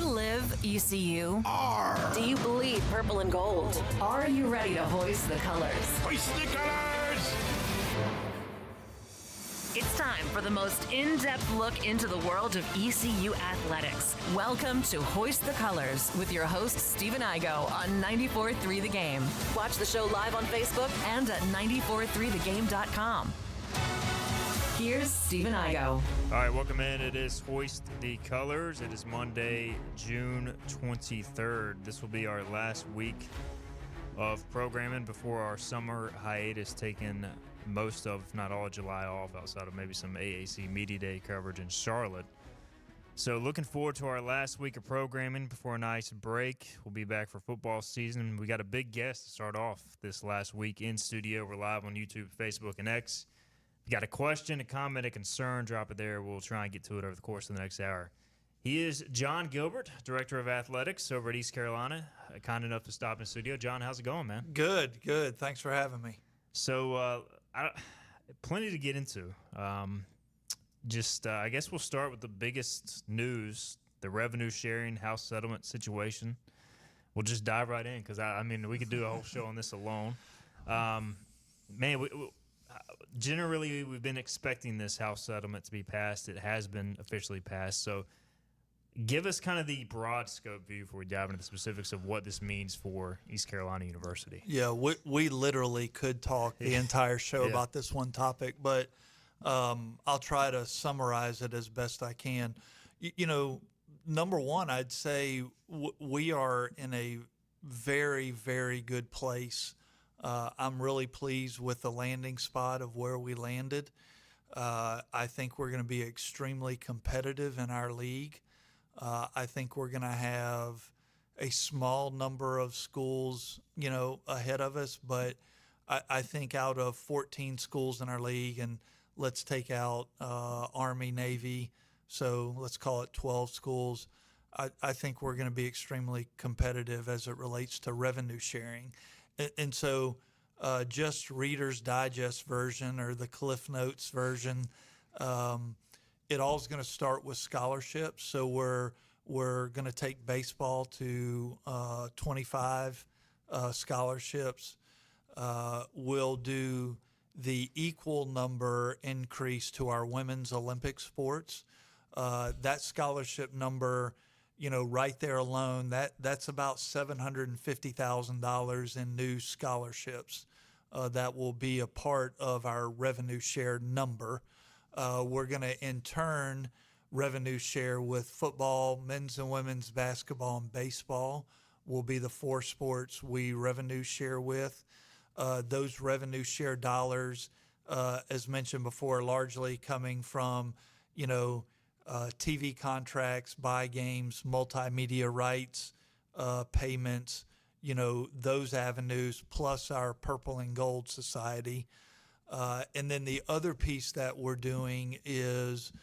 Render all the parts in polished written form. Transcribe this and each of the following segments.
you live ECU? R. Do you bleed purple and gold? Are you ready to hoist the colors? Hoist the colors! It's time for the most in-depth look into the world of ECU athletics. Welcome to Hoist the Colors with your host, Stephen Igo on 94.3 The Game. Watch the show live on Facebook and at 943thegame.com. Here's Stephen Igo. All right, welcome in. It is Hoist the Colors. It is Monday, June 23rd. This will be our last week of programming before our summer hiatus, taking most of, if not all, July off outside of maybe some AAC Media Day coverage in Charlotte. So looking forward to our last week of programming before a nice break. We'll be back for football season. We got a big guest to start off this last week in studio. We're live on YouTube, Facebook, and X. If you got a question, a comment, a concern, drop it there. We'll try and get to it over the course of the next hour. He is Jon Gilbert, Director of Athletics over at East Carolina. Kind enough to stop in studio. Jon, how's it going, man? Good. Thanks for having me. So, plenty to get into. I guess we'll start with the biggest news, the revenue sharing house settlement situation. We'll just dive right in because, we could do a whole show on this alone. Generally, we've been expecting this house settlement to be passed. It has been officially passed. So give us kind of the broad scope view before we dive into the specifics of what this means for East Carolina University. Yeah, we literally could talk the entire show about this one topic, but I'll try to summarize it as best I can. Number one, I'd say we are in a very, very good place. I'm really pleased with the landing spot of where we landed. I think we're going to be extremely competitive in our league. I think we're going to have a small number of schools, ahead of us, but I think out of 14 schools in our league, and let's take out Army, Navy, so let's call it 12 schools, I think we're going to be extremely competitive as it relates to revenue sharing. And so just Reader's Digest version or the Cliff Notes version, it all is going to start with scholarships. So we're going to take baseball to 25 scholarships. We'll do the equal number increase to our women's Olympic sports. That scholarship number, right there alone, that's about $750,000 in new scholarships that will be a part of our revenue share number. We're going to, in turn, revenue share with football, men's and women's basketball, and baseball will be the four sports we revenue share with. Those revenue share dollars, as mentioned before, largely coming from, TV contracts, buy games, multimedia rights, payments, those avenues, plus our Purple and Gold Society. And then the other piece that we're doing is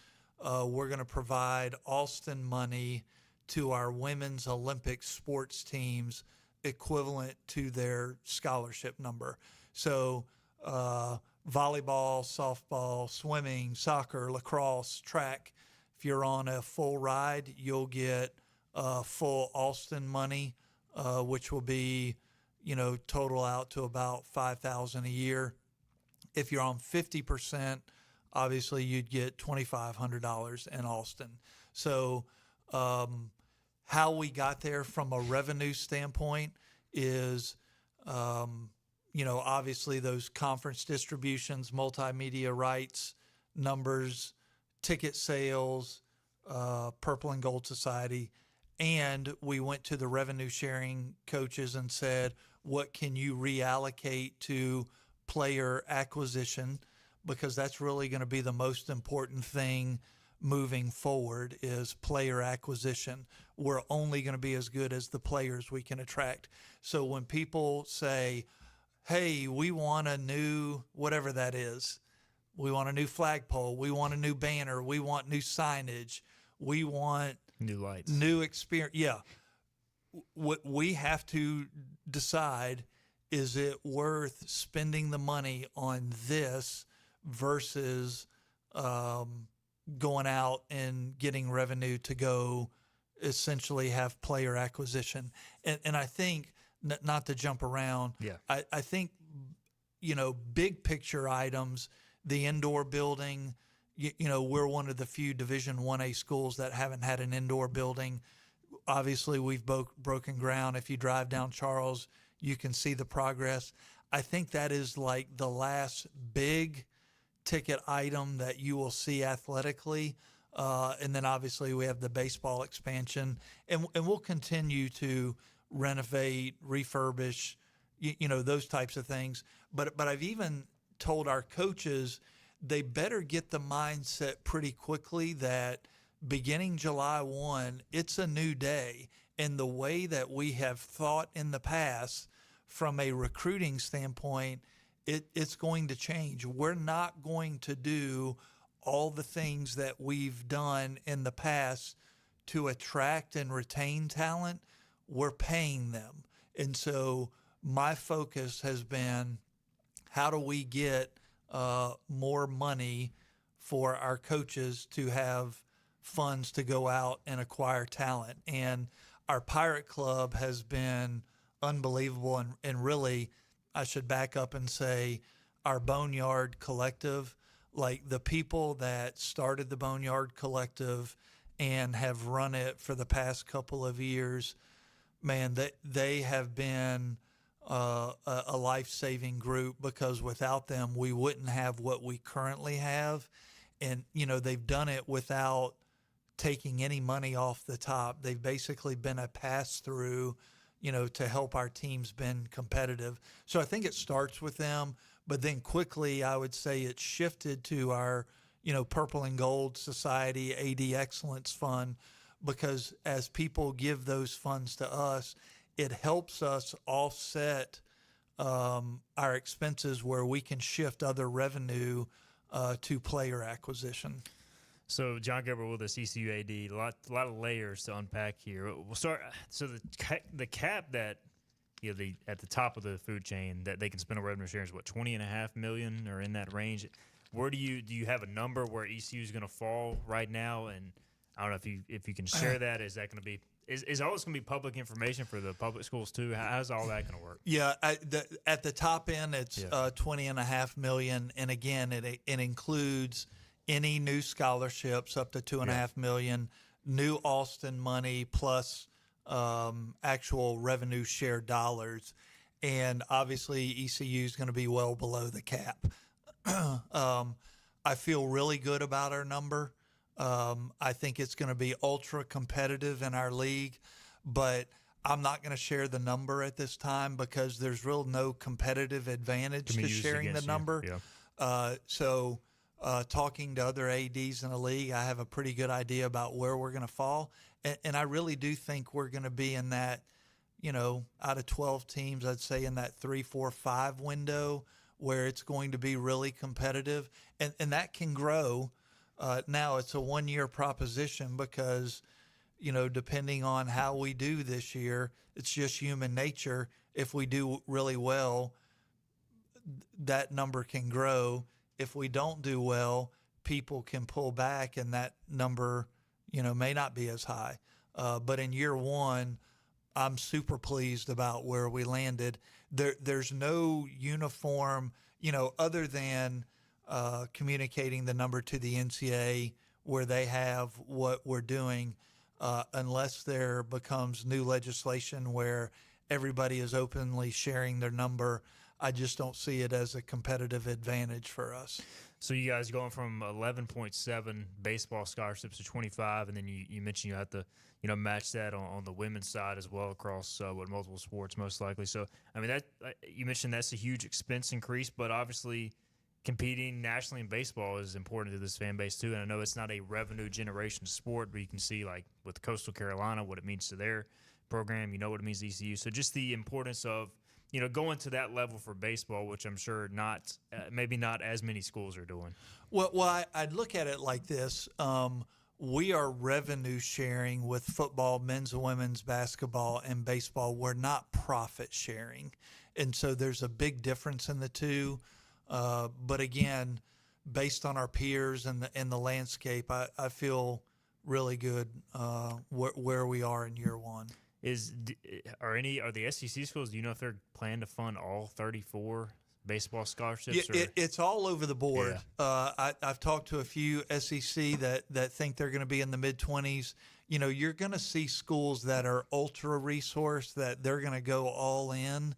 we're going to provide Alston money to our women's Olympic sports teams equivalent to their scholarship number. So volleyball, softball, swimming, soccer, lacrosse, track. If you're on a full ride, you'll get full Alston money, which will be, total out to about $5,000 a year. If you're on 50%, obviously you'd get $2,500 in Alston. So how we got there from a revenue standpoint is, obviously those conference distributions, multimedia rights, numbers, ticket sales, Purple and Gold Society, and we went to the revenue sharing coaches and said, what can you reallocate to player acquisition? Because that's really going to be the most important thing moving forward is player acquisition. We're only going to be as good as the players we can attract. So when people say, hey, we want a new, whatever that is, we want a new flagpole, we want a new banner, we want new signage, we want new lights, new experience. Yeah. What we have to decide, is it worth spending the money on this versus going out and getting revenue to go essentially have player acquisition. And I think, not to jump around, I think, big picture items, the indoor building, we're one of the few Division 1A schools that haven't had an indoor building. Obviously, we've broken ground. If you drive down Charles, you can see the progress. I think that is like the last big ticket item that you will see athletically. And then obviously we have the baseball expansion, and we'll continue to renovate, refurbish, those types of things. But I've even told our coaches they better get the mindset pretty quickly that beginning July 1, it's a new day. And the way that we have thought in the past from a recruiting standpoint, it's going to change. We're not going to do all the things that we've done in the past to attract and retain talent. We're paying them. And so my focus has been, how do we get more money for our coaches to have funds to go out and acquire talent? And our Pirate Club has been unbelievable. And really, I should back up and say our Boneyard Collective, like the people that started the Boneyard Collective and have run it for the past couple of years, man, they have been a life-saving group, because without them, we wouldn't have what we currently have. And, they've done it without taking any money off the top. They've basically been a pass-through, to help our teams been competitive. So I think it starts with them, but then quickly I would say it shifted to our, Purple and Gold Society AD Excellence Fund, because as people give those funds to us, it helps us offset our expenses where we can shift other revenue to player acquisition. So Jon Gilbert with us, ECU AD, a lot of layers to unpack here. We'll start. So the cap that at the top of the food chain that they can spend on revenue sharing is what, $20.5 million or in that range. Where do you have a number where ECU is going to fall right now? And I don't know if you can share that. Is that going to be is all this going to be public information for the public schools too? How's all that going to work? Yeah, at the top end, it's $20.5 million, and again, it includes any new scholarships up to $2.5 million, new Austin money, plus actual revenue share dollars, and obviously ECU is going to be well below the cap. I feel really good about our number. I think it's going to be ultra competitive in our league, but I'm not going to share the number at this time because there's real no competitive advantage to sharing the number. So talking to other ADs in the league, I have a pretty good idea about where we're going to fall. And I really do think we're going to be in that, out of 12 teams, I'd say in that 3, 4, 5 window where it's going to be really competitive. And that can grow. Now it's a 1-year proposition because, depending on how we do this year, it's just human nature. If we do really well, that number can grow. If we don't do well, people can pull back and that number, may not be as high. But in year one, I'm super pleased about where we landed. There's no uniform, other than communicating the number to the NCAA where they have what we're doing, unless there becomes new legislation where everybody is openly sharing their number. I just don't see it as a competitive advantage for us. So you guys going from 11.7 baseball scholarships to 25, and then you mentioned you have to, match that on the women's side as well across multiple sports most likely. So I mean that you mentioned that's a huge expense increase, but obviously competing nationally in baseball is important to this fan base too. And I know it's not a revenue generation sport, but you can see like with Coastal Carolina what it means to their program. What it means to ECU. So just the importance of going to that level for baseball, which I'm sure maybe not as many schools are doing. Well, I'd look at it like this. We are revenue sharing with football, men's and women's basketball, and baseball. We're not profit sharing. And so there's a big difference in the two. But again, based on our peers and the landscape, I feel really good where we are in year one. Are the SEC schools? Do you know if they're planning to fund all 34 baseball scholarships? Yeah, it's all over the board. Yeah. I've talked to a few SEC that think they're going to be in the mid-20s. You're going to see schools that are ultra resourced that they're going to go all in.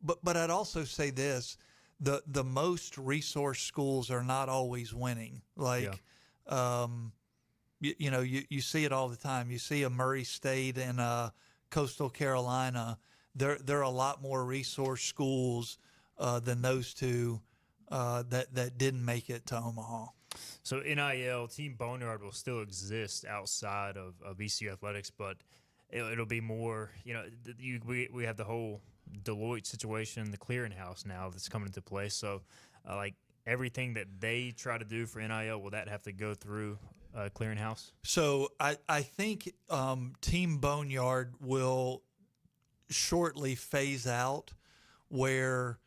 But I'd also say this: the most resource schools are not always winning. You see it all the time. You see a Murray State and Coastal Carolina. They're a lot more resource schools than those two that didn't make it to Omaha. So NIL, Team Boneyard will still exist outside of ECU Athletics, but it'll be more, we have the whole Deloitte situation, the clearinghouse now that's coming into play. So everything that they try to do for NIL, will that have to go through clearinghouse? So I think Team Boneyard will shortly phase out where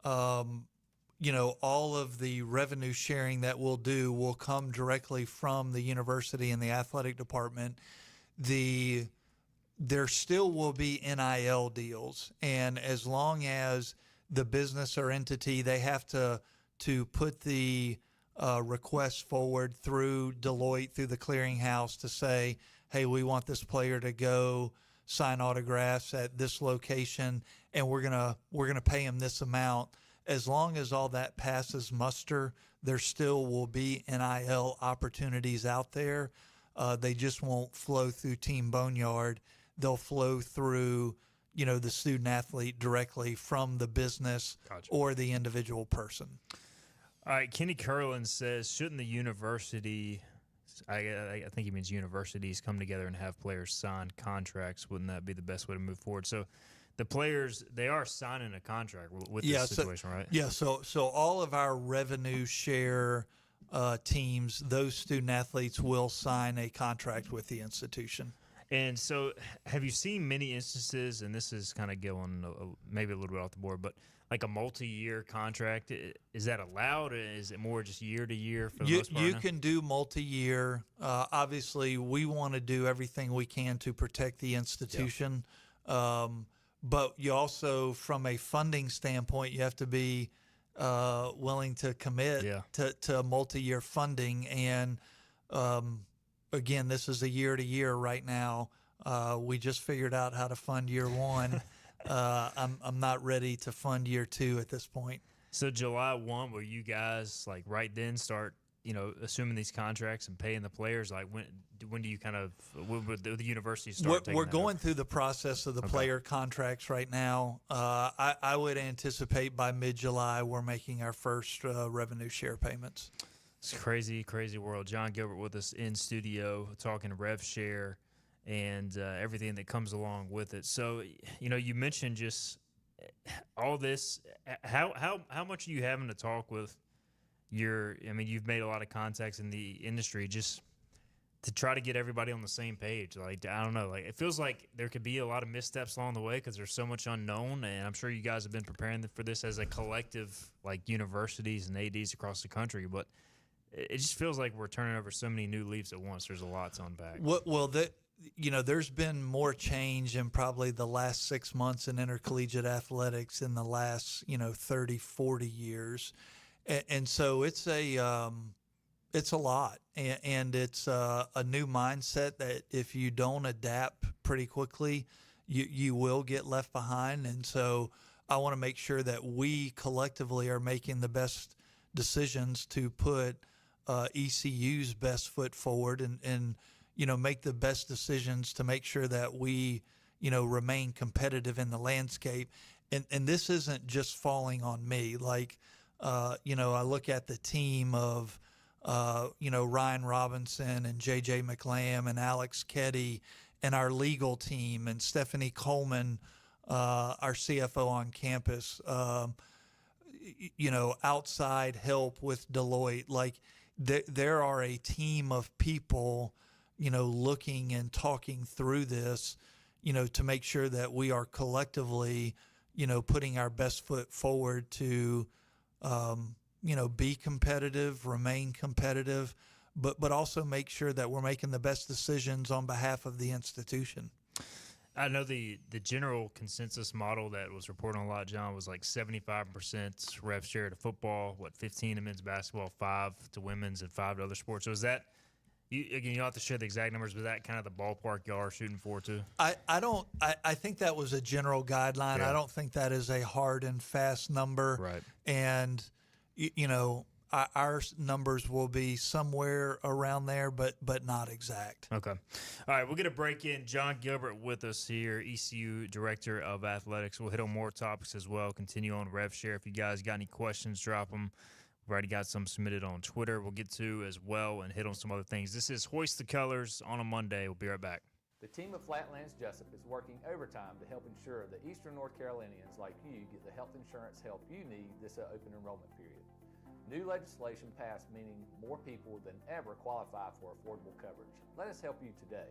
all of the revenue sharing that we'll do will come directly from the university and the athletic department. There still will be NIL deals, and as long as the business or entity, they have to put the request forward through Deloitte, through the clearinghouse, to say, hey, we want this player to go sign autographs at this location, and we're gonna pay him this amount. As long as all that passes muster, there still will be NIL opportunities out there. They just won't flow through Team Boneyard. They'll flow through, the student athlete directly from the business. Gotcha. Or the individual person. All right, Kenny Curlin says, shouldn't the university, I think he means universities, come together and have players sign contracts? Wouldn't that be the best way to move forward? So the players, they are signing a contract with this situation, right? Yeah, so all of our revenue share teams, those student athletes will sign a contract with the institution. And so have you seen many instances, and this is kind of going maybe a little bit off the board, but like a multi-year contract, is that allowed? Or is it more just year to year for the most part? You can do multi-year. Obviously, we want to do everything we can to protect the institution. Yeah. But you also, from a funding standpoint, you have to be willing to commit to multi-year funding. And again, this is a year-to-year right now. We just figured out how to fund year one. I'm not ready to fund year two at this point. So July 1, will you guys right then start assuming these contracts and paying the players? When do you when would the university start? We're going through the process of the player contracts right now. I would anticipate by mid-July we're making our first revenue share payments. It's a crazy, crazy world. Jon Gilbert with us in studio talking rev share and everything that comes along with it. So, you mentioned just all this. How much are you having to talk with you've made a lot of contacts in the industry just to try to get everybody on the same page? I don't know. It feels like there could be a lot of missteps along the way because there's so much unknown, and I'm sure you guys have been preparing for this as a collective, universities and ADs across the country, but it just feels like we're turning over so many new leaves at once. There's a lot to unpack. Well, there's been more change in probably the last 6 months in intercollegiate athletics in the last, 30, 40 years. And so it's a lot, and it's a new mindset that if you don't adapt pretty quickly, you will get left behind. And so I want to make sure that we collectively are making the best decisions to put ECU's best foot forward and make the best decisions to make sure that we, remain competitive in the landscape. And this isn't just falling on me. I look at the team of, Ryan Robinson and J.J. McLam and Alex Keddy and our legal team and Stephanie Coleman, our CFO on campus, outside help with Deloitte. There are a team of people, looking and talking through this, to make sure that we are collectively, putting our best foot forward to, be competitive, remain competitive, but also make sure that we're making the best decisions on behalf of the institution. I know the general consensus model that was reported on a lot, John, was like 75% rev share to football, 15 to men's basketball, 5 to women's, and 5 to other sports. So is that, you don't have to share the exact numbers, but is that kind of the ballpark y'all are shooting for too? I think that was a general guideline. Yeah. I don't think that is a hard and fast number. Right. And, our numbers will be somewhere around there, but not exact. Okay. All right, we'll get a break in. Jon Gilbert with us here, ECU Director of Athletics. We'll hit on more topics as well, continue on rev share. If you guys got any questions, drop them. We've already got some submitted on Twitter we'll get to as well and hit on some other things. This is Hoist the Colors on a Monday. We'll be right back. The team of Flatlands Jessup is working overtime to help ensure that Eastern North Carolinians like you get the health insurance help you need this open enrollment period. New legislation passed, meaning more people than ever qualify for affordable coverage. Let us help you today.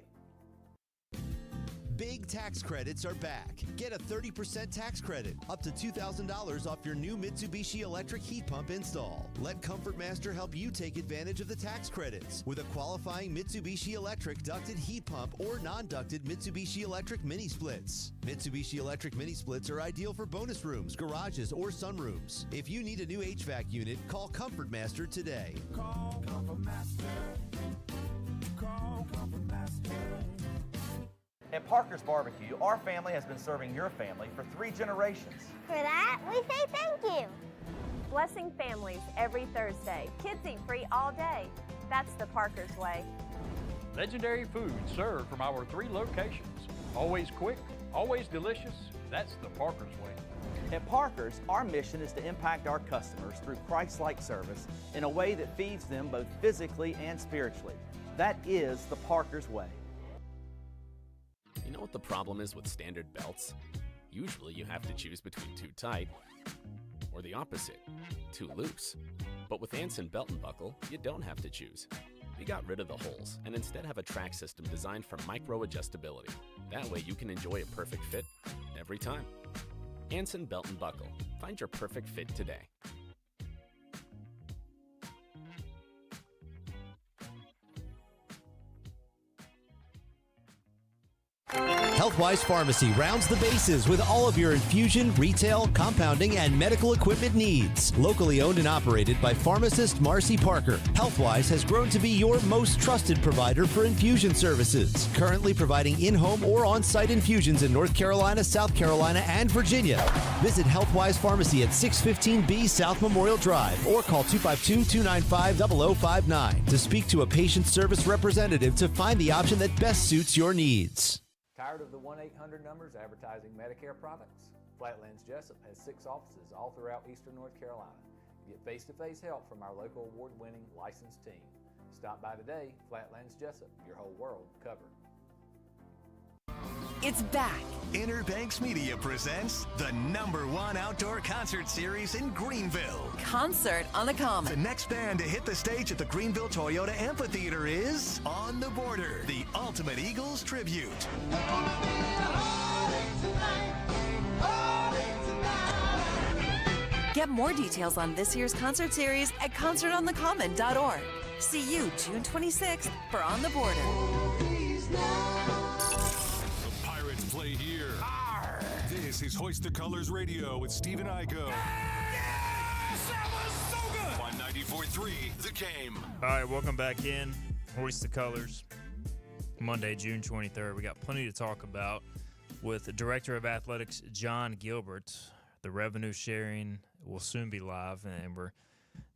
Big tax credits are back. Get a 30% tax credit, up to $2,000 off your new Mitsubishi electric heat pump install. Let Comfort Master help you take advantage of the tax credits with a qualifying Mitsubishi electric ducted heat pump or non-ducted Mitsubishi electric mini splits. Mitsubishi electric mini splits are ideal for bonus rooms, garages, or sunrooms. If you need a new HVAC unit, call Comfort Master today. Call Comfort Master. Call Comfort Master. At Parker's Barbecue, our family has been serving your family for 3 generations. For that, we say thank you. Blessing families every Thursday. Kids eat free all day. That's the Parker's way. Legendary food served from our 3 locations. Always quick, always delicious. That's the Parker's way. At Parker's, our mission is to impact our customers through Christ-like service in a way that feeds them both physically and spiritually. That is the Parker's way. You know what the problem is with standard belts? Usually you have to choose between too tight or the opposite, too loose. But with Anson Belt and Buckle, you don't have to choose. We got rid of the holes and instead have a track system designed for micro adjustability. That way you can enjoy a perfect fit every time. Anson Belt and Buckle. Find your perfect fit today. Healthwise Pharmacy rounds the bases with all of your infusion, retail, compounding, and medical equipment needs. Locally owned and operated by pharmacist Marcy Parker, Healthwise has grown to be your most trusted provider for infusion services. Currently providing in-home or on-site infusions in North Carolina, South Carolina, and Virginia. Visit Healthwise Pharmacy at 615B South Memorial Drive or call 252-295-0059 to speak to a patient service representative to find the option that best suits your needs. Tired of the 1-800 numbers advertising Medicare products? Flatlands Jessup has 6 offices all throughout Eastern North Carolina. Get face-to-face help from our local award-winning licensed team. Stop by today. Flatlands Jessup, your whole world covered. It's back. Inner Banks Media presents the #1 outdoor concert series in Greenville. Concert on the Common. The next band to hit the stage at the Greenville Toyota Amphitheater is On the Border, the ultimate Eagles tribute. Get more details on this year's concert series at concertonthecommon.org. See you June 26th for On the Border. Play here. Arr! This is Hoist the Colors Radio with Stephen Igo. Yes! That was so good! On 94.3, The Game. All right, welcome back in. Hoist the Colors. Monday, June 23rd. We got plenty to talk about with the Director of Athletics, Jon Gilbert. The revenue sharing will soon be live, and we're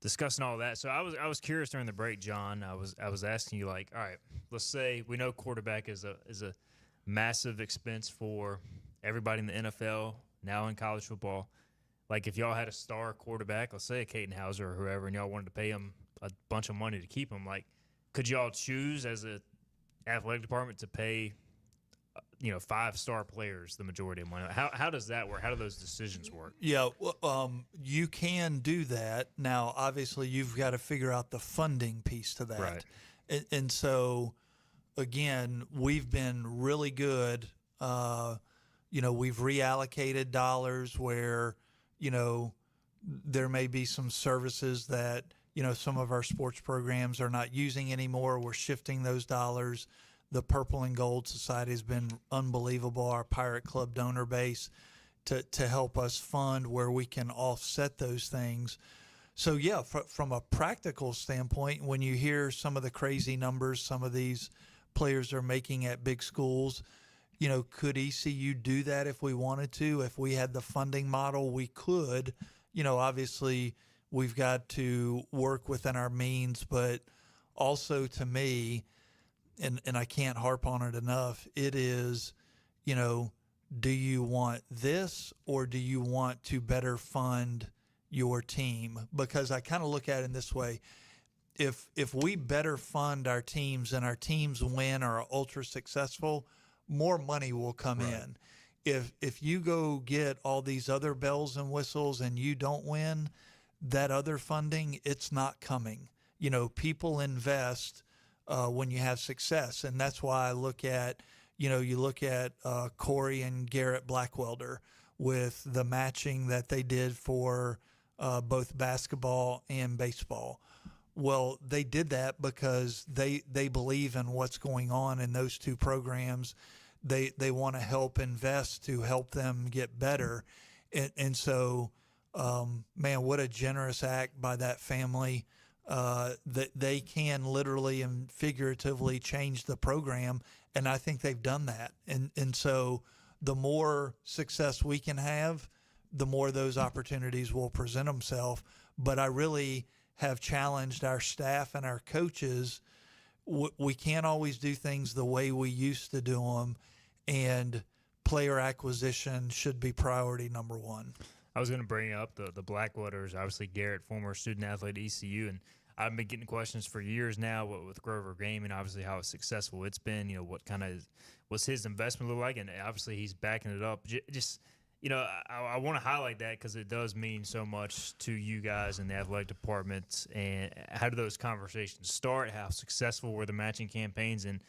discussing all that. So I was curious during the break, John. I was asking you, like, all right, let's say we know quarterback is a massive expense for everybody in the NFL, now in college football. Like, if y'all had a star quarterback, let's say a Caden Hauser or whoever, and y'all wanted to pay him a bunch of money to keep him, like, could y'all choose as a athletic department to pay, 5-star players the majority of money? How does that work? How do those decisions work? Yeah, you can do that. Now, obviously, you've got to figure out the funding piece to that. Right. And so, again, we've been really good. We've reallocated dollars where, there may be some services that, some of our sports programs are not using anymore. We're shifting those dollars. The Purple and Gold Society has been unbelievable, our Pirate Club donor base, to help us fund where we can offset those things. So, yeah, from a practical standpoint, when you hear some of the crazy numbers some of these players are making at big schools, could ECU do that if we wanted to? If we had the funding model, we could. Obviously, we've got to work within our means, but also to me, and I can't harp on it enough, it is, do you want this or do you want to better fund your team? Because I kind of look at it in this way. If we better fund our teams and our teams win or are ultra successful, more money will come in. If you go get all these other bells and whistles and you don't win, that other funding, it's not coming. People invest when you have success. And that's why I look at, you look at Corey and Garrett Blackwelder with the matching that they did for both basketball and baseball. Well, they did that because they believe in what's going on in those two programs. They want to help invest to help them get better. And so, man, what a generous act by that family. That they can literally and figuratively change the program, and I think they've done that. And so the more success we can have, the more those opportunities will present themselves. But I really have challenged our staff and our coaches. We can't always do things the way we used to do them, and player acquisition should be priority number one. I was going to bring up the Blackwelders, obviously Garrett, former student athlete at ECU, and I've been getting questions for years now with Grover Gaming, obviously how successful it's been, what kind of what's his investment look like, and obviously he's backing it up. Just I want to highlight that because it does mean so much to you guys in the athletic department. And how do those conversations start? How successful were the matching campaigns, and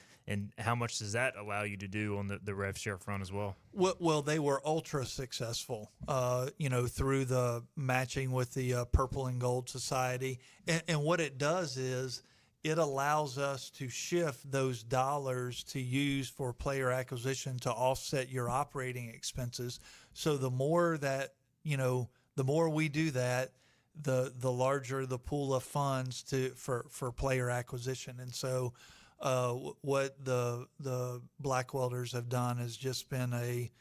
how much does that allow you to do on the rev share front as well? Well, they were ultra successful, through the matching with the Purple and Gold Society. And what it does is it allows us to shift those dollars to use for player acquisition to offset your operating expenses. So the more that, the more we do that, the larger the pool of funds for player acquisition. And so what the Blackwelders have done has just been a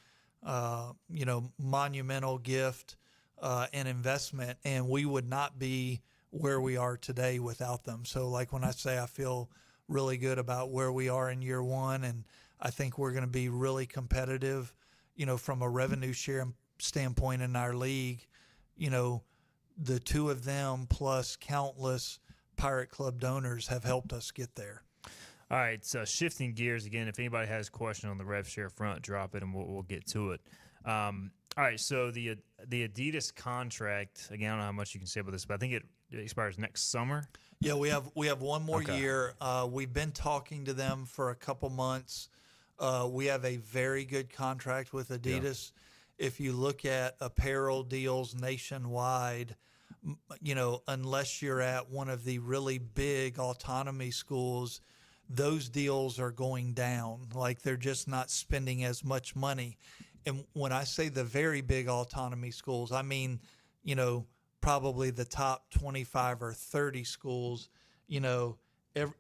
monumental gift and investment, and we would not be where we are today without them. So like when I say I feel really good about where we are in year one, and I think we're going to be really competitive, from a revenue share standpoint in our league, the two of them plus countless Pirate Club donors have helped us get there. All right, so shifting gears again, if anybody has a question on the rev share front, drop it and we'll get to it. All right, so the Adidas contract, again, I don't know how much you can say about this, but I think it expires next summer. Yeah, we have one more year. We've been talking to them for a couple months. We have a very good contract with Adidas. Yeah. If you look at apparel deals nationwide, unless you're at one of the really big autonomy schools, those deals are going down. Like they're just not spending as much money. And when I say the very big autonomy schools, I mean, probably the top 25 or 30 schools.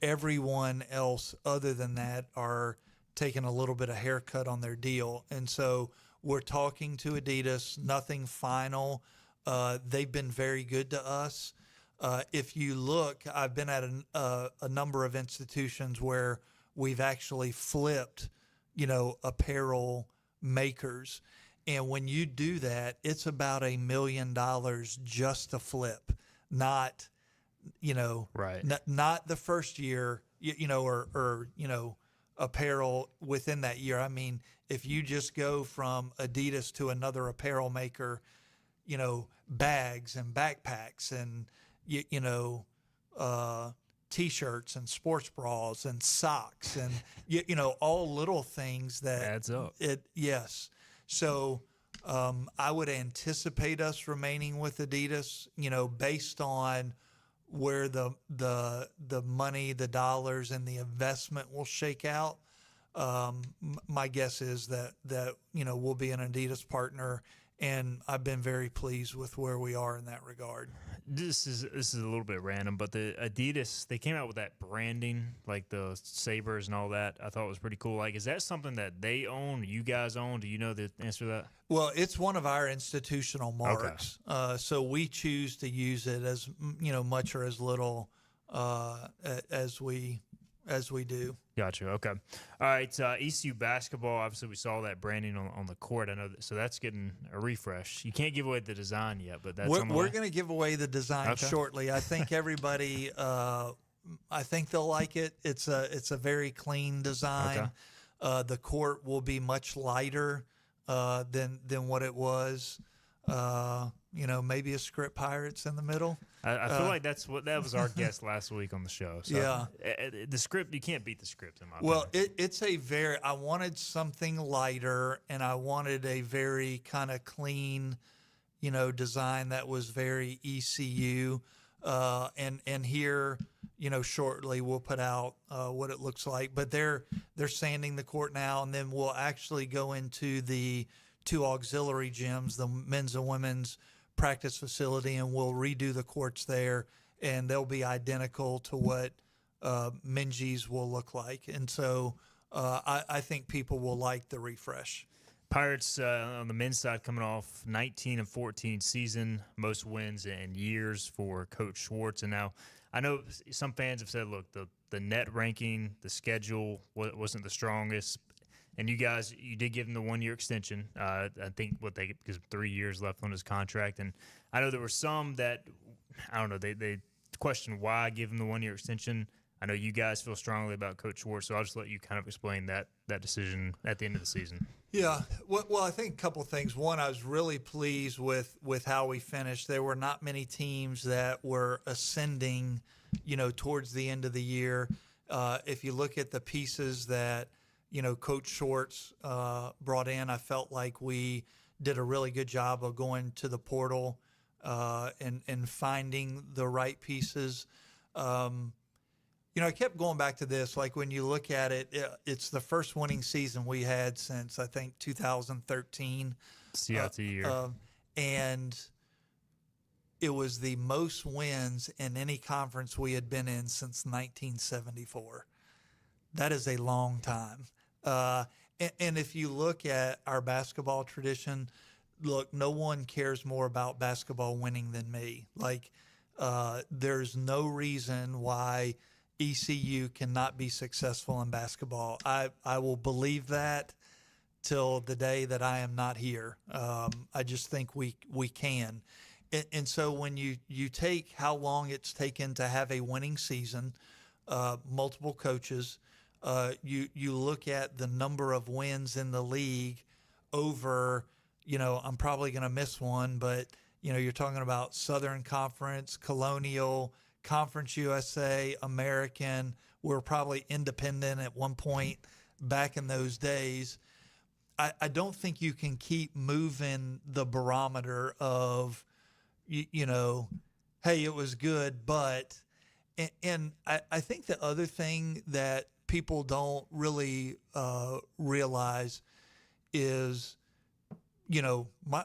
Everyone else other than that are taking a little bit of haircut on their deal. And so we're talking to Adidas, nothing final. They've been very good to us. If you look, I've been at a number of institutions where we've actually flipped, apparel makers. And when you do that, it's about $1 million just to flip, not, right. Not the first year, or apparel within that year. I mean, if you just go from Adidas to another apparel maker, bags and backpacks and, T-shirts and sports bras and socks and, all little things that adds up. Yes. So I would anticipate us remaining with Adidas, based on where the money, the dollars, and the investment will shake out. My guess is that we'll be an Adidas partner, and I've been very pleased with where we are in that regard. This is a little bit random, but the Adidas, they came out with that branding, like the sabers and all that. I thought it was pretty cool. Like, is that something that they own, you guys own? Do you know the answer to that? Well, it's one of our institutional marks, so we choose to use it as much or as little as we do. Gotcha. Okay. All right. ECU basketball. Obviously, we saw that branding on the court. I know so that's getting a refresh. You can't give away the design yet, but that's we're going to give away the design shortly. I think everybody. I think they'll like it. It's a very clean design. The court will be much lighter than what it was. Maybe a script Pirates in the middle. I feel like that was our guest last week on the show. So yeah, the script, you can't beat the script in my opinion. Well, I wanted something lighter, and I wanted a very kind of clean, design that was very ECU. And here, shortly we'll put out what it looks like. But they're sanding the court now, and then we'll actually go into the 2 auxiliary gyms, the men's and women's practice facility, and we'll redo the courts there, and they'll be identical to what Minji's will look like. And so I think people will like the refresh. Pirates on the men's side coming off 19-14 season, most wins in years for Coach Schwartz. And now I know some fans have said, look, the net ranking, the schedule wasn't the strongest. And you guys, you did give him the 1-year extension. I think because 3 years left on his contract. And I know there were some that, I don't know, they questioned why give him the 1-year extension. I know you guys feel strongly about Coach Schwartz, so I'll just let you kind of explain that decision at the end of the season. Yeah, well, I think a couple things. One, I was really pleased with how we finished. There were not many teams that were ascending, towards the end of the year. If you look at the pieces that Coach Schwartz brought in, I felt like we did a really good job of going to the portal and finding the right pieces. I kept going back to this. Like when you look at it, it's the first winning season we had since, I think, 2013. CIT year. And it was the most wins in any conference we had been in since 1974. That is a long time. And if you look at our basketball tradition, look, no one cares more about basketball winning than me. Like, there's no reason why ECU cannot be successful in basketball. I will believe that till the day that I am not here. I just think we can. And so when you take how long it's taken to have a winning season, multiple coaches, you look at the number of wins in the league over, I'm probably going to miss one, but, you're talking about Southern Conference, Colonial, Conference USA, American. We're probably independent at one point back in those days. I don't think you can keep moving the barometer of, hey, it was good, but, and I think the other thing that people don't really realize is,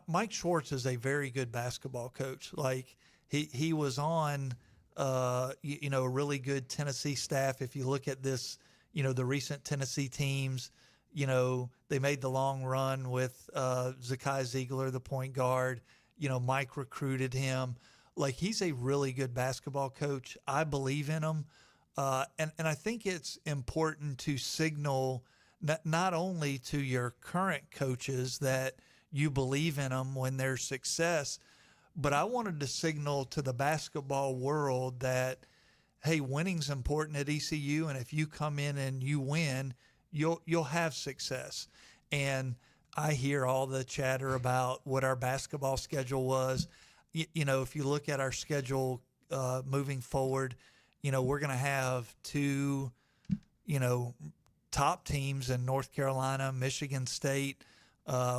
Mike Schwartz is a very good basketball coach. Like he was on, a really good Tennessee staff. If you look at this, the recent Tennessee teams, they made the long run with Zakai Ziegler, the point guard. Mike recruited him. Like he's a really good basketball coach. I believe in him. And I think it's important to signal not only to your current coaches that you believe in them when there's success, but I wanted to signal to the basketball world that, hey, winning's important at ECU, and if you come in and you win, you'll have success. And I hear all the chatter about what our basketball schedule was. If you look at our schedule moving forward, we're going to have 2, top teams in North Carolina, Michigan State.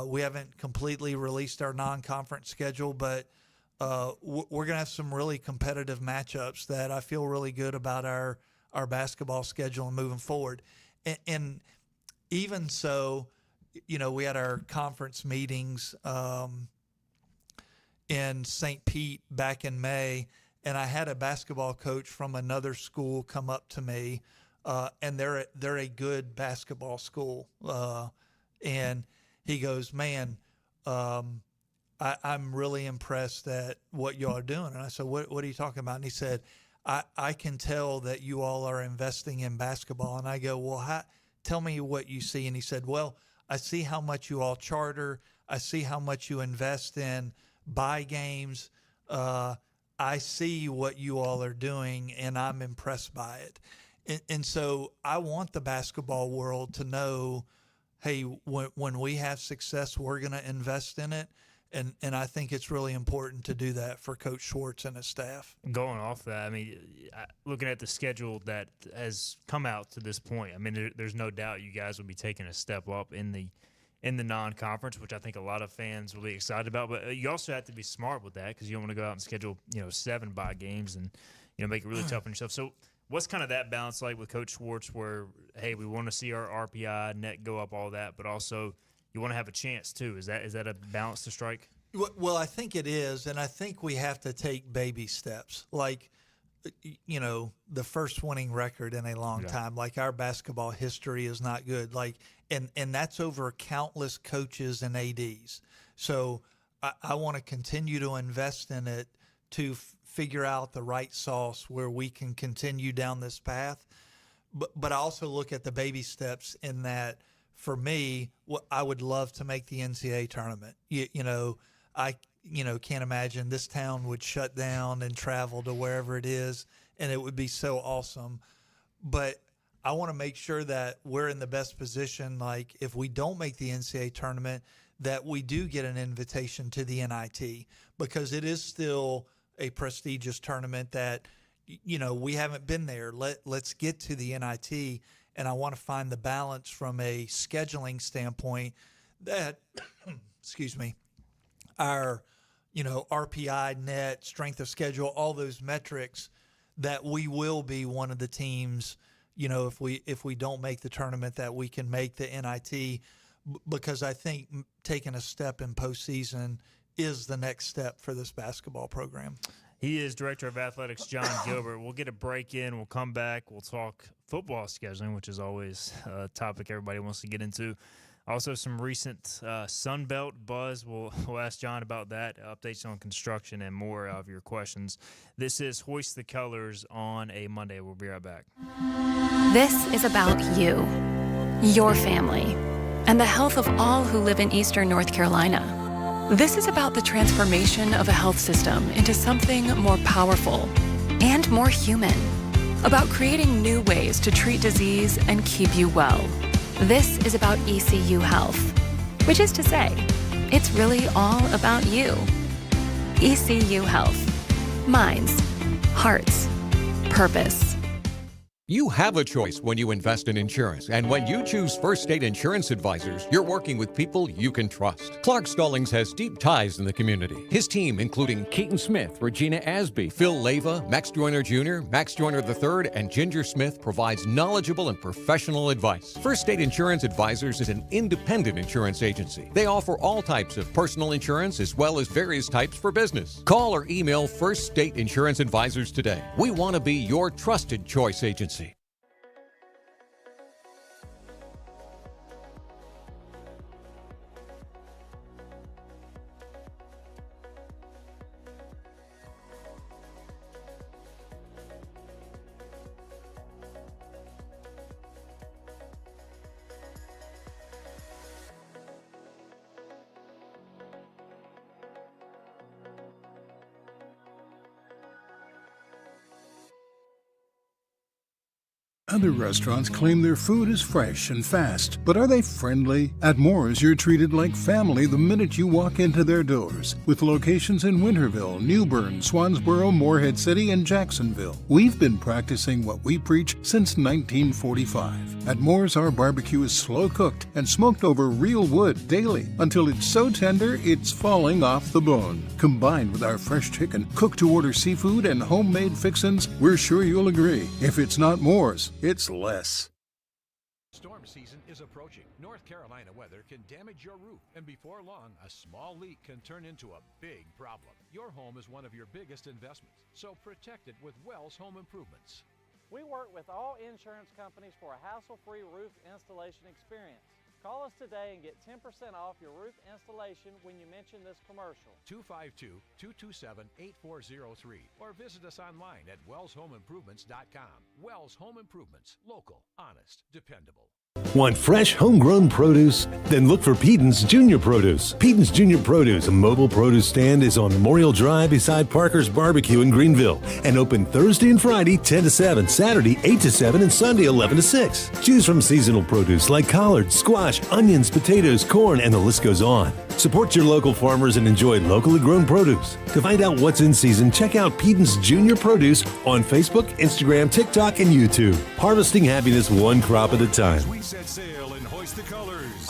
We haven't completely released our non-conference schedule, but we're going to have some really competitive matchups that I feel really good about our basketball schedule and moving forward. And even so, we had our conference meetings in St. Pete back in May, and I had a basketball coach from another school come up to me, and they're a good basketball school, and he goes, "Man, I'm really impressed at what y'all are doing." And I said, "What are you talking about?" And he said, I can tell that you all are investing in basketball." And I go, "Well, tell me what you see." And he said, "Well, I see how much you all charter. I see how much you invest in buy games. I see what you all are doing, and I'm impressed by it." And so I want the basketball world to know, hey, when we have success, we're going to invest in it. And I think it's really important to do that for Coach Schwartz and his staff. Going off that, I mean, looking at the schedule that has come out to this point, I mean, there's no doubt you guys will be taking a step up in the non-conference, which I think a lot of fans will be excited about. But you also have to be smart with that because you don't want to go out and schedule 7 bye games and make it really tough on yourself. So what's kind of that balance like with Coach Schwartz, where hey, we want to see our RPI net go up, all that, but also you want to have a chance too? Is that a balance to strike? Well, I think it is, and I think we have to take baby steps. Like, the first winning record in a long time. Like, our basketball history is not good. Like, and that's over countless coaches and ADs. So I want to continue to invest in it to figure out the right sauce where we can continue down this path. But I also look at the baby steps in that. For me, I would love to make the NCAA tournament. I can't imagine this town would shut down and travel to wherever it is, and it would be so awesome. But I want to make sure that we're in the best position, like if we don't make the NCAA tournament, that we do get an invitation to the NIT, because it is still a prestigious tournament that, we haven't been there. Let's get to the NIT. And I want to find the balance from a scheduling standpoint that, excuse me, our, RPI, net, strength of schedule, all those metrics, that we will be one of the teams, if we don't make the tournament, that we can make the NIT, because I think taking a step in postseason is the next step for this basketball program. He is Director of Athletics, Jon Gilbert. We'll get a break in. We'll come back. We'll talk football scheduling, which is always a topic everybody wants to get into. Also, some recent Sun Belt buzz. We'll ask Jon about that, updates on construction, and more of your questions. This is Hoist the Colors on a Monday. We'll be right back. This is about you, your family, and the health of all who live in Eastern North Carolina. This is about the transformation of a health system into something more powerful and more human. About creating new ways to treat disease and keep you well. This is about ECU Health, which is to say, it's really all about you. ECU Health. Minds, hearts, purpose. You have a choice when you invest in insurance, and when you choose First State Insurance Advisors, you're working with people you can trust. Clark Stallings has deep ties in the community. His team, including Keaton Smith, Regina Asby, Phil Leva, Max Joyner Jr., Max Joyner III, and Ginger Smith, provides knowledgeable and professional advice. First State Insurance Advisors is an independent insurance agency. They offer all types of personal insurance as well as various types for business. Call or email First State Insurance Advisors today. We want to be your trusted choice agency. Other restaurants claim their food is fresh and fast, but are they friendly? At Moore's, you're treated like family the minute you walk into their doors, with locations in Winterville, New Bern, Swansboro, Morehead City, and Jacksonville. We've been practicing what we preach since 1945. At Moore's, our barbecue is slow cooked and smoked over real wood daily until it's so tender it's falling off the bone. Combined with our fresh chicken, cooked-to-order seafood, and homemade fixins, we're sure you'll agree. If it's not Moore's, it's less. Storm season is approaching. North Carolina weather can damage your roof, and before long, a small leak can turn into a big problem. Your home is one of your biggest investments, so protect it with Wells Home Improvements. We work with all insurance companies for a hassle-free roof installation experience. Call us today and get 10% off your roof installation when you mention this commercial. 252-227-8403 or visit us online at wellshomeimprovements.com. Wells Home Improvements. Local, honest, dependable. Want fresh, homegrown produce? Then look for Peden's Junior Produce. Peden's Junior Produce, a mobile produce stand, is on Memorial Drive beside Parker's Barbecue in Greenville and open Thursday and Friday 10 to 7, Saturday 8 to 7, and Sunday 11 to 6. Choose from seasonal produce like collards, squash, onions, potatoes, corn, and the list goes on. Support your local farmers and enjoy locally grown produce. To find out what's in season, check out Peden's Junior Produce on Facebook, Instagram, TikTok, and YouTube. Harvesting happiness one crop at a time. We set sail and hoist the colors.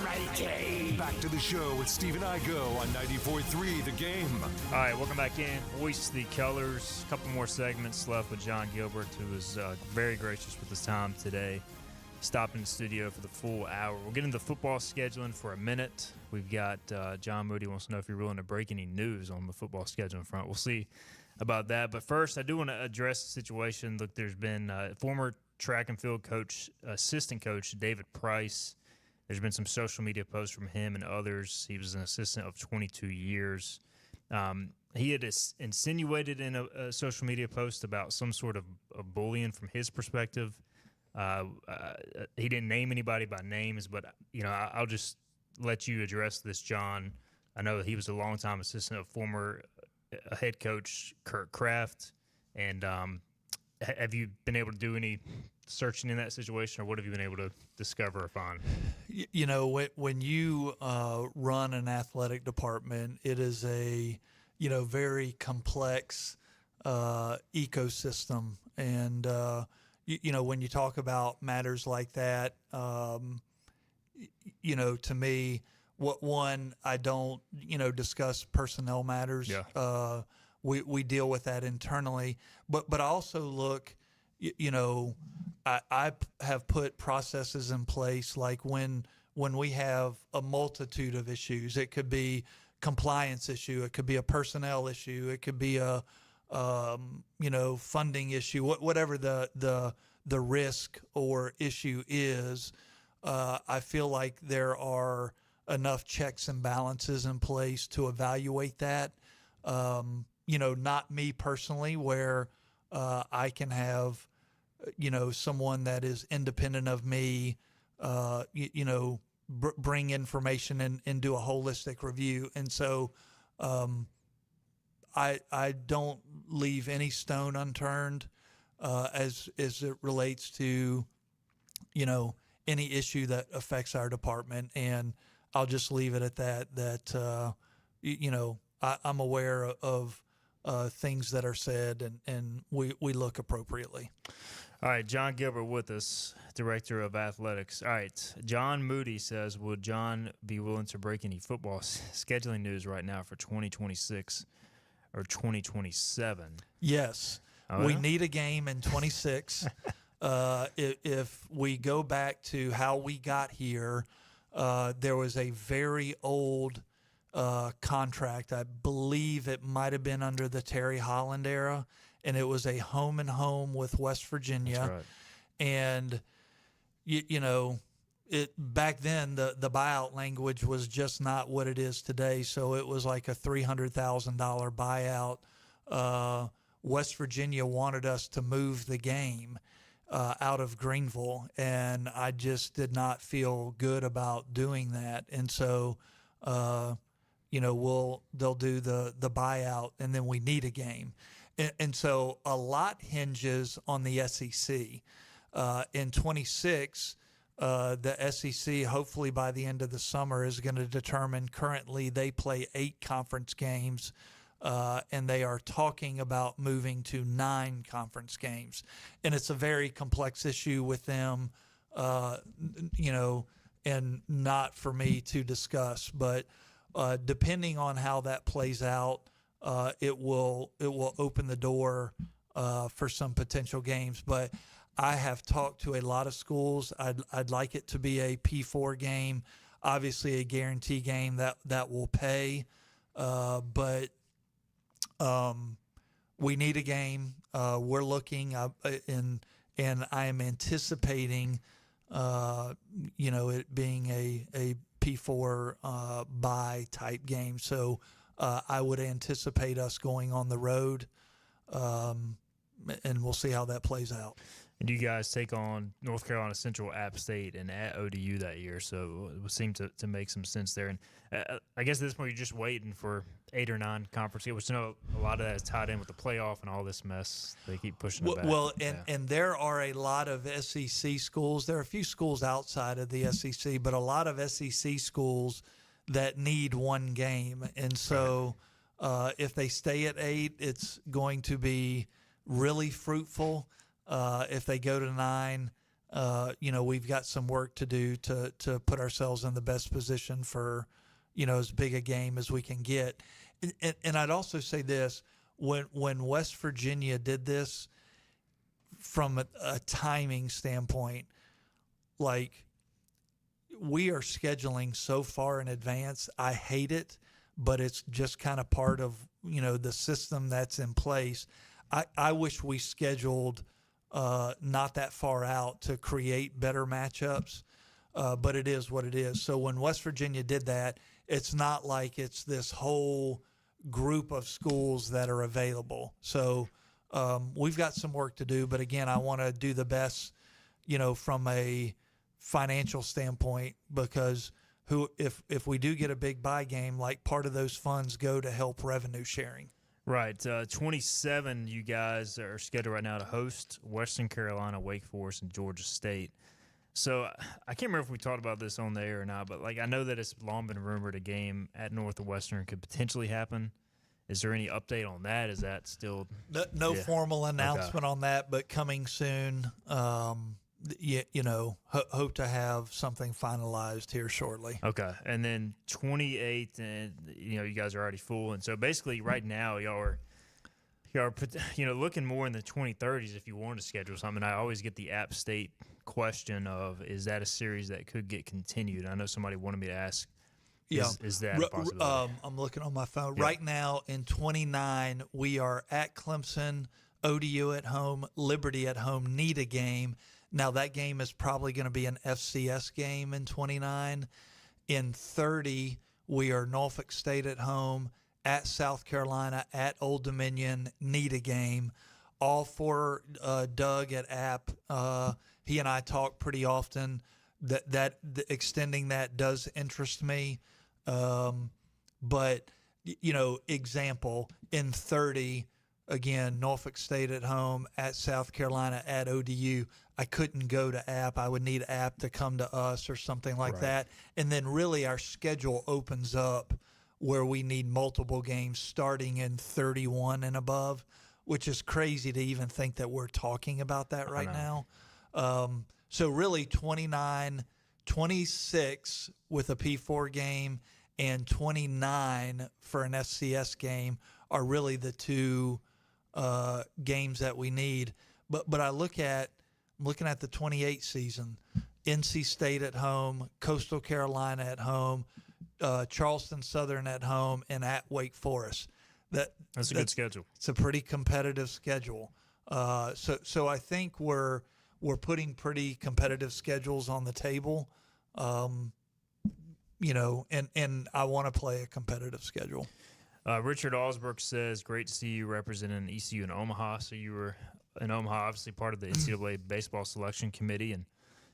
matey. Back to the show with Stephen Igo on 94.3 The Game. All right, welcome back in. Hoist the colors. A couple more segments left with Jon Gilbert, who was very gracious with his time today. Stopped in the studio for the full hour. We'll get into football scheduling for a minute. We've got John Moody wants to know if you're willing to break any news on the football scheduling front. We'll see about that. But first, I do want to address the situation. Look, there's been former track and field coach, assistant coach David Price. There's been some social media posts from him and others. He was an assistant of 22 years. He had insinuated in a social media post about some sort of bullying from his perspective. He didn't name anybody by names, but I'll just let you address this, John. I know he was a longtime assistant of former head coach Kurt Kraft, and have you been able to do any searching in that situation, or what have you been able to discover or find? When you run an athletic department, it is a very complex ecosystem, and when you talk about matters like that, to me, I don't, discuss personnel matters. Yeah. We deal with that internally, but I also look, I have put processes in place, like when we have a multitude of issues. It could be compliance issue, it could be a personnel issue, it could be a funding issue, whatever the risk or issue is. I feel like there are enough checks and balances in place to evaluate that. Not me personally, where I can have, someone that is independent of me, bring information and do a holistic review. And so I don't leave any stone unturned as it relates to, any issue that affects our department. And I'll just leave it at that, I'm aware of things that are said, and we look appropriately. All right, Jon Gilbert with us, Director of Athletics. All right, John Moody says, would John be willing to break any football scheduling news right now for 2026 or 2027? Yes. Oh, we yeah? need a game in 26. If we go back to how we got here, there was a very old contract. I believe it might have been under the Terry Holland era, and it was a home and home with West Virginia. That's right. And back then the buyout language was just not what it is today. So it was like a $300,000 buyout. West Virginia wanted us to move the game out of Greenville, and I just did not feel good about doing that. And so they'll do the buyout, and then we need a game. and so a lot hinges on the SEC. In 26, the SEC, hopefully by the end of the summer, is going to determine. Currently, they play 8 conference games, and they are talking about moving to 9 conference games. And it's a very complex issue with them, and not for me to discuss. But depending on how that plays out, it will open the door for some potential games. But I have talked to a lot of schools. I'd like it to be a P4 game, obviously a guarantee game that will pay. But we need a game. We're looking, and I am anticipating, it being a P4 bye type game. So I would anticipate us going on the road, and we'll see how that plays out. And you guys take on North Carolina Central, App State, and at ODU that year, so it would seem to make some sense there. And I guess at this point you're just waiting for 8 or 9 conference games, which I know a lot of that is tied in with the playoff and all this mess. They keep pushing it back. Well, and there are a lot of SEC schools. There are a few schools outside of the SEC, but a lot of SEC schools that need one game. And so if they stay at 8, it's going to be really fruitful. If they go to 9, we've got some work to do to put ourselves in the best position for, as big a game as we can get. And I'd also say this, when West Virginia did this, from a timing standpoint, like, we are scheduling so far in advance. I hate it, but it's just kind of part of, the system that's in place. I wish we scheduled not that far out to create better matchups, but it is what it is. So when West Virginia did that, it's not like it's this whole group of schools that are available. So we've got some work to do, but again, I want to do the best, from a financial standpoint, because if we do get a big buy game, like, part of those funds go to help revenue sharing. Right. 27, you guys are scheduled right now to host Western Carolina, Wake Forest, and Georgia State. So I can't remember if we talked about this on the air or not, but, I know that it's long been rumored a game at Northwestern could potentially happen. Is there any update on that? Is that still no formal announcement on that, but coming soon? Hope to have something finalized here shortly. Okay. And then 28, and you guys are already full, and so basically right now y'all are looking more in the 2030s if you want to schedule something. I always get the App State question of, is that a series that could get continued? I know somebody wanted me to ask. Is that a possibility? I'm looking on my phone Yeah. right now. In 29, we are at Clemson, ODU at home, Liberty at home. Need a game. Now, that game is probably going to be an FCS game in 29. In 30, we are Norfolk State at home, at South Carolina, at Old Dominion. Need a game. All for Doug at App. He and I talk pretty often. That extending that does interest me. But, example, in 30, again, Norfolk State at home, at South Carolina, at ODU. I couldn't go to App. I would need App to come to us or something like that. And then really our schedule opens up where we need multiple games starting in 31 and above, which is crazy to even think that we're talking about that right now. So really 29, 26 with a P4 game, and 29 for an FCS game are really the two games that we need. But I'm looking at the 28 season. NC State at home, Coastal Carolina at home, Charleston Southern at home, and at Wake Forest. That's a good schedule. It's a pretty competitive schedule. So I think we're putting pretty competitive schedules on the table. And I want to play a competitive schedule. Richard Osberg says, great to see you representing ECU in Omaha. So you were in Omaha, obviously part of the NCAA baseball selection committee, and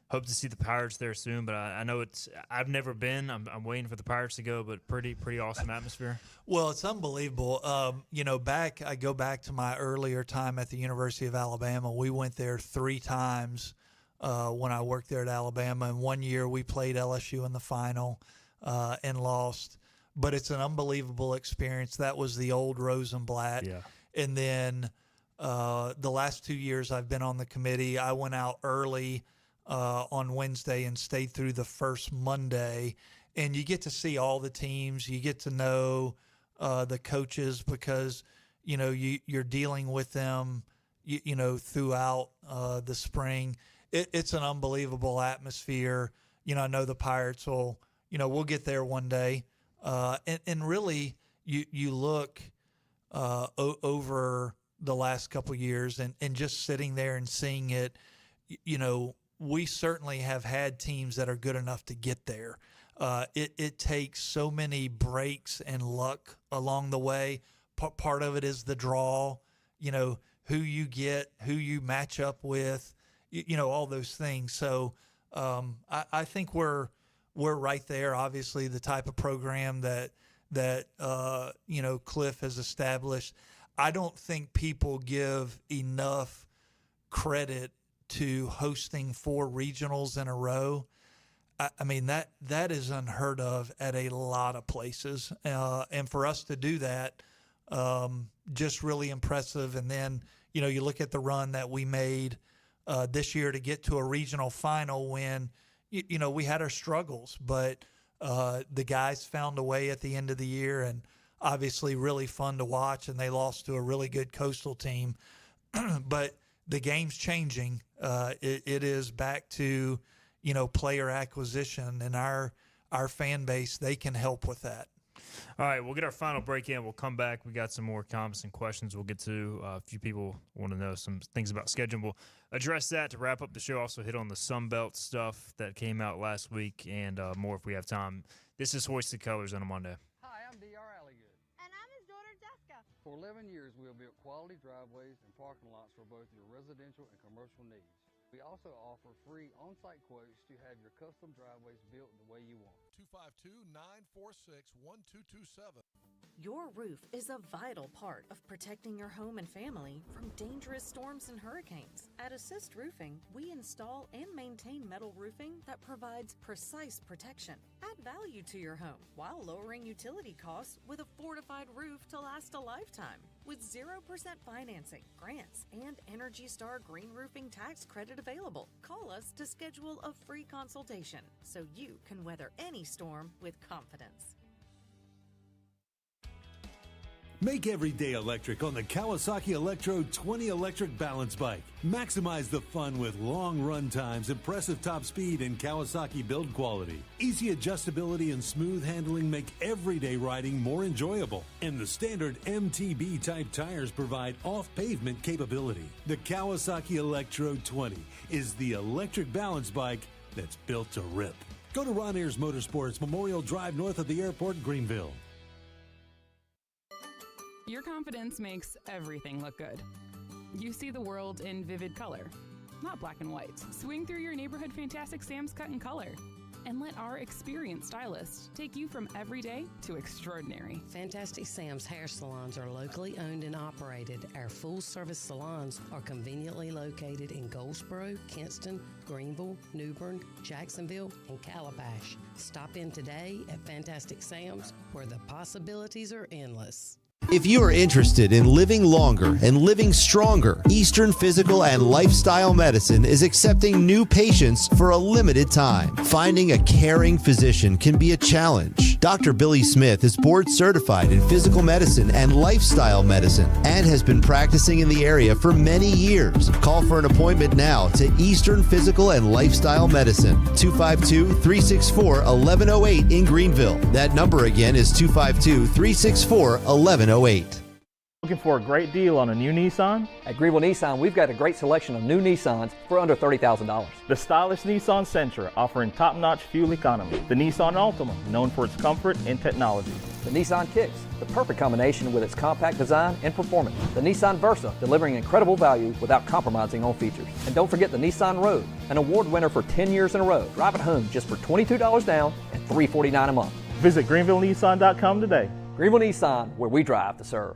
hope to see the Pirates there soon. But I know I've never been. I'm waiting for the Pirates to go, but pretty awesome atmosphere. Well, it's unbelievable. I go back to my earlier time at the University of Alabama. We went there 3 times when I worked there at Alabama. And one year we played LSU in the final and lost. But it's an unbelievable experience. That was the old Rosenblatt. Yeah. And then the last 2 years I've been on the committee, I went out early on Wednesday and stayed through the first Monday. And you get to see all the teams. You get to know the coaches because, you're dealing with them, throughout the spring. It's an unbelievable atmosphere. I know the Pirates will, we'll get there one day. And really, you look over the last couple of years and just sitting there and seeing it, we certainly have had teams that are good enough to get there. It takes so many breaks and luck along the way. Part of it is the draw, who you get, who you match up with, all those things. So I think we're right there. Obviously, the type of program that Cliff has established. I don't think people give enough credit to hosting 4 regionals in a row. I mean, that is unheard of at a lot of places. And for us to do that, just really impressive. And then, you look at the run that we made this year to get to a regional final when, we had our struggles, but the guys found a way at the end of the year, and obviously really fun to watch, and they lost to a really good Coastal team. But the game's changing. It is back to, player acquisition, and our fan base, they can help with that. All right, we'll get our final break in. We'll come back. We got some more comments and questions we'll get to. A few people want to know some things about scheduling. We'll address that to wrap up the show. Also hit on the Sun Belt stuff that came out last week and more if we have time. This is Hoist the Colors on a Monday. Hi, I'm D.R. Alligood. And I'm his daughter, Jessica. For 11 years, we have built quality driveways and parking lots for both your residential and commercial needs. We also offer free on-site quotes to have your custom driveways built the way you want. 252-946-1227. Your roof is a vital part of protecting your home and family from dangerous storms and hurricanes. At Assist Roofing, we install and maintain metal roofing that provides precise protection. Add value to your home while lowering utility costs with a fortified roof to last a lifetime. With 0% financing, grants, and Energy Star Green Roofing tax credit available. Call us to schedule a free consultation so you can weather any storm with confidence. Make every day electric on the Kawasaki Electro 20 electric balance bike. Maximize the fun with long run times, impressive top speed, and Kawasaki build quality. Easy adjustability and smooth handling make everyday riding more enjoyable. And the standard MTB type tires provide off-pavement capability. The Kawasaki Electro 20 is the electric balance bike that's built to rip. Go to Ron Ayers Motorsports, Memorial Drive north of the airport, Greenville. Your confidence makes everything look good. You see the world in vivid color, not black and white. Swing through your neighborhood Fantastic Sam's cut in color. And let our experienced stylists take you from everyday to extraordinary. Fantastic Sam's hair salons are locally owned and operated. Our full-service salons are conveniently located in Goldsboro, Kinston, Greenville, New Bern, Jacksonville, and Calabash. Stop in today at Fantastic Sam's, where the possibilities are endless. If you are interested in living longer and living stronger, Eastern Physical and Lifestyle Medicine is accepting new patients for a limited time. Finding a caring physician can be a challenge. Dr. Billy Smith is board certified in physical medicine and lifestyle medicine and has been practicing in the area for many years. Call for an appointment now to Eastern Physical and Lifestyle Medicine, 252-364-1108 in Greenville. That number again is 252-364-1108. Looking for a great deal on a new Nissan? At Greenville Nissan, we've got a great selection of new Nissans for under $30,000. The stylish Nissan Sentra, offering top-notch fuel economy. The Nissan Altima, known for its comfort and technology. The Nissan Kicks, the perfect combination with its compact design and performance. The Nissan Versa, delivering incredible value without compromising on features. And don't forget the Nissan Rogue, an award winner for 10 years in a row. Drive it home just for $22 down and $349 a month. Visit GreenvilleNissan.com today. Greenville Nissan, where we drive to serve.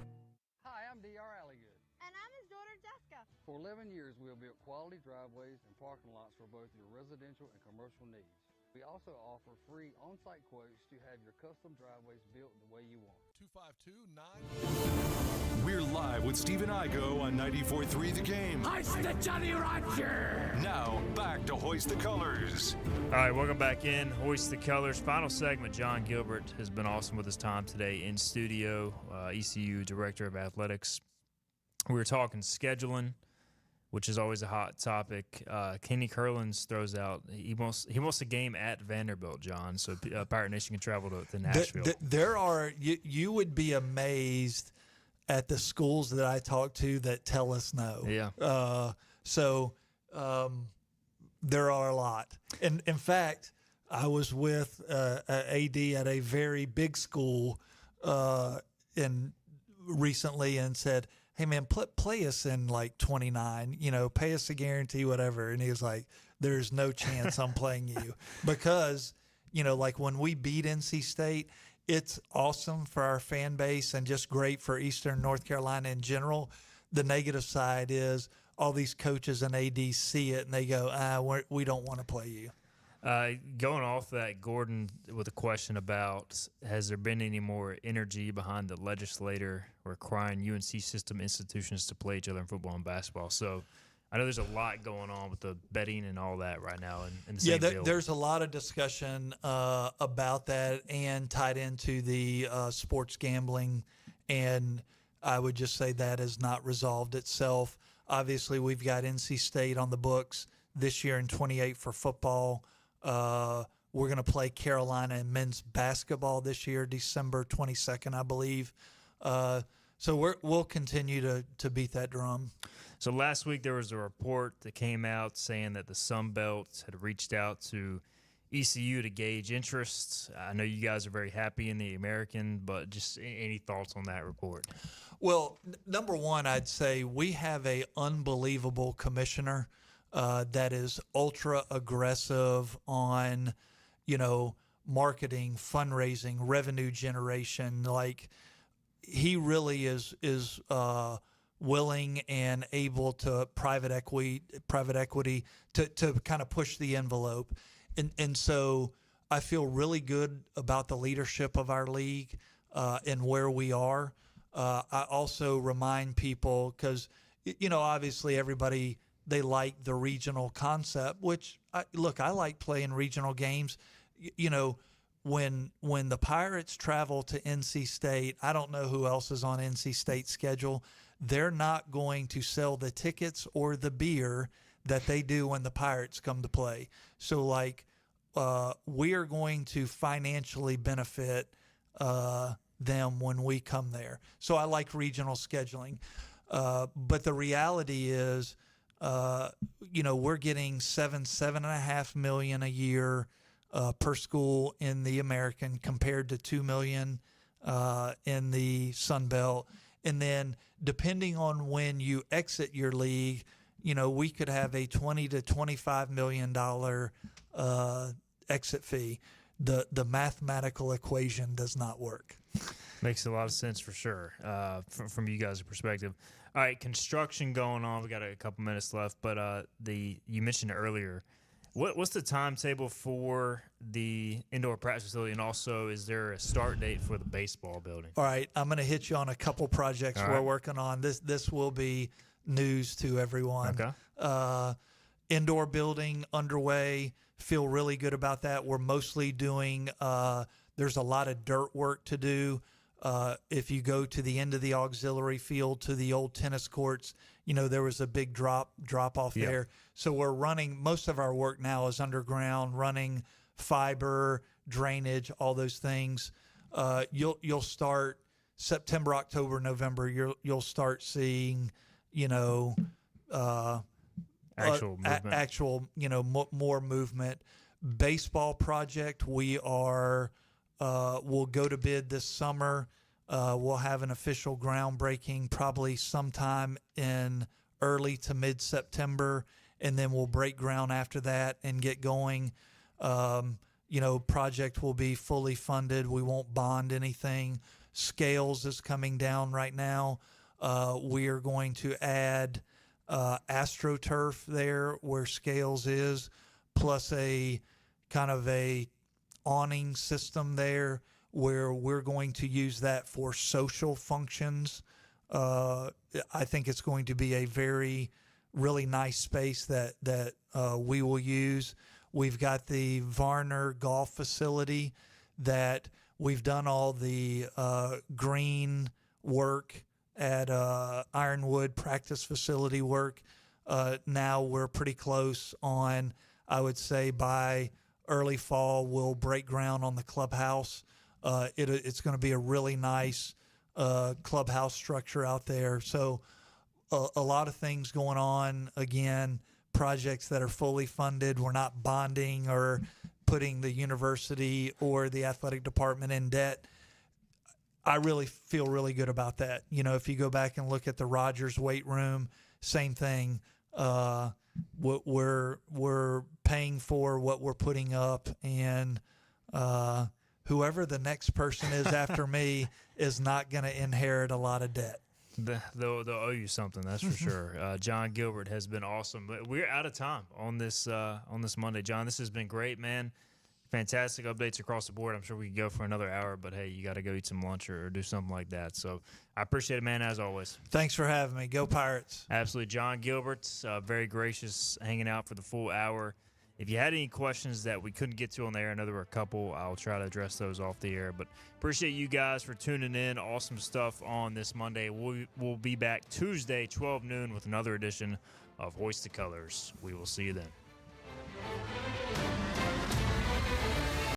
For 11 years, we have built quality driveways and parking lots for both your residential and commercial needs. We also offer free on-site quotes to have your custom driveways built the way you want. 252-9. We're live with Stephen Igo on 94.3 The Game. Hoist the Johnny Roger! Now, back to Hoist the Colors. All right, welcome back in. Hoist the Colors. Final segment. Jon Gilbert has been awesome with his time today in studio, ECU Director of Athletics. We were talking scheduling, which is always a hot topic. Kenny Curlins throws out he wants a game at Vanderbilt, John. So Pirate Nation can travel to Nashville. There are you would be amazed at the schools that I talk to that tell us no. Yeah. There are a lot. And in fact, I was with AD at a very big school recently and said, hey, man, play us in like 29, pay us a guarantee, whatever. And he was like, there's no chance I'm playing you. Because, like when we beat NC State, it's awesome for our fan base and just great for Eastern North Carolina in general. The negative side is all these coaches and AD see it and they go, we don't want to play you. Going off that, Gordon, with a question about has there been any more energy behind the legislator requiring UNC system institutions to play each other in football and basketball? So I know there's a lot going on with the betting and all that right now in the same field. There's a lot of discussion about that and tied into the sports gambling, and I would just say that has not resolved itself. Obviously, we've got NC State on the books this year in 28 for football. We're going to play Carolina in men's basketball this year, December 22nd, I believe. So we'll continue to beat that drum. So last week there was a report that came out saying that the Sun Belt had reached out to ECU to gauge interest. I know you guys are very happy in the American, but just any thoughts on that report? Well, number one, I'd say we have a unbelievable commissioner that is ultra aggressive on, marketing, fundraising, revenue generation. Like he really is willing and able to private equity to kind of push the envelope. And so I feel really good about the leadership of our league and where we are. I also remind people because, obviously everybody – they like the regional concept, which I like playing regional games. When the Pirates travel to NC State, I don't know who else is on NC State's schedule. They're not going to sell the tickets or the beer that they do when the Pirates come to play. So, we are going to financially benefit them when we come there. So I like regional scheduling. But the reality is, we're getting $7.5 million a year per school in the American compared to $2 million in the Sun Belt. And then depending on when you exit your league, we could have a $20 to $25 million exit fee. The mathematical equation does not work. Makes a lot of sense for sure from you guys' perspective. All right, construction going on. We got a couple minutes left, but you mentioned earlier. What's the timetable for the indoor practice facility, and also is there a start date for the baseball building? All right, I'm going to hit you on a couple projects we're working on. This will be news to everyone. Okay. Indoor building underway. Feel really good about that. We're mostly doing. There's a lot of dirt work to do. If you go to the end of the auxiliary field to the old tennis courts, there was a big drop off there. So we're running, most of our work now is underground, running fiber, drainage, all those things. You'll start September, October, November, you'll start seeing, Actual movement. Actual, more movement. Baseball project, we'll go to bid this summer. We'll have an official groundbreaking probably sometime in early to mid-September, and then we'll break ground after that and get going. Project will be fully funded. We won't bond anything. Scales is coming down right now. We are going to add AstroTurf there where Scales is, plus a kind of a awning system there where we're going to use that for social functions. I think it's going to be a really nice space that we will use. We've got the Varner golf facility that we've done all the green work at Ironwood practice facility work. Now we're pretty close on, I would say by early fall, we'll break ground on the clubhouse. It's going to be a really nice clubhouse structure out there. So a lot of things going on. Again, projects that are fully funded. We're not bonding or putting the university or the athletic department in debt. I really feel really good about that. If you go back and look at the Rogers weight room, same thing. We're paying for what we're putting up, and whoever the next person is after me is not going to inherit a lot of debt. They'll owe you something, that's for sure. Jon Gilbert has been awesome. But we're out of time on this Monday. Jon, this has been great, man. Fantastic updates across the board. I'm sure we could go for another hour, but hey, you got to go eat some lunch or do something like that. So I appreciate it, man, as always. Thanks for having me. Go Pirates. Absolutely. Jon Gilbert, very gracious, hanging out for the full hour. If you had any questions that we couldn't get to on the air, I know there were a couple. I'll try to address those off the air. But appreciate you guys for tuning in. Awesome stuff on this Monday. We'll be back Tuesday, 12 noon, with another edition of Hoist the Colors. We will see you then.